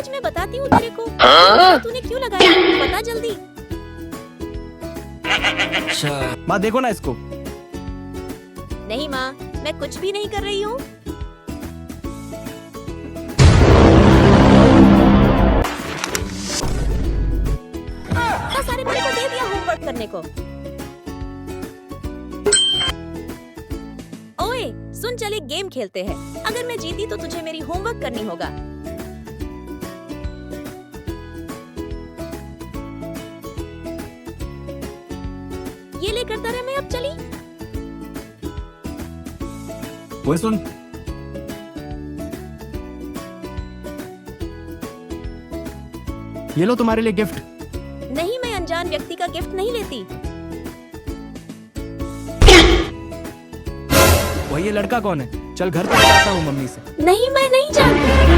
आज मैं बताती हूँ तेरे को तूने क्यों लगाया, बता जल्दी। अच्छा माँ देखो ना इसको। नहीं माँ, मैं कुछ भी नहीं कर रही हूँ। सारे मेरे को दे दिया होमवर्क करने को। ओए सुन, चल एक गेम खेलते हैं। अगर मैं जीती तो तुझे मेरी होमवर्क करनी होगा। ये ले करता रहे, मैं अब चली। वो सुन, ये लो तुम्हारे लिए गिफ्ट। नहीं, मैं अनजान व्यक्ति का गिफ्ट नहीं लेती। वही ये लड़का कौन है? चल घर पे बताता हूँ मम्मी से। नहीं, मैं नहीं जानती।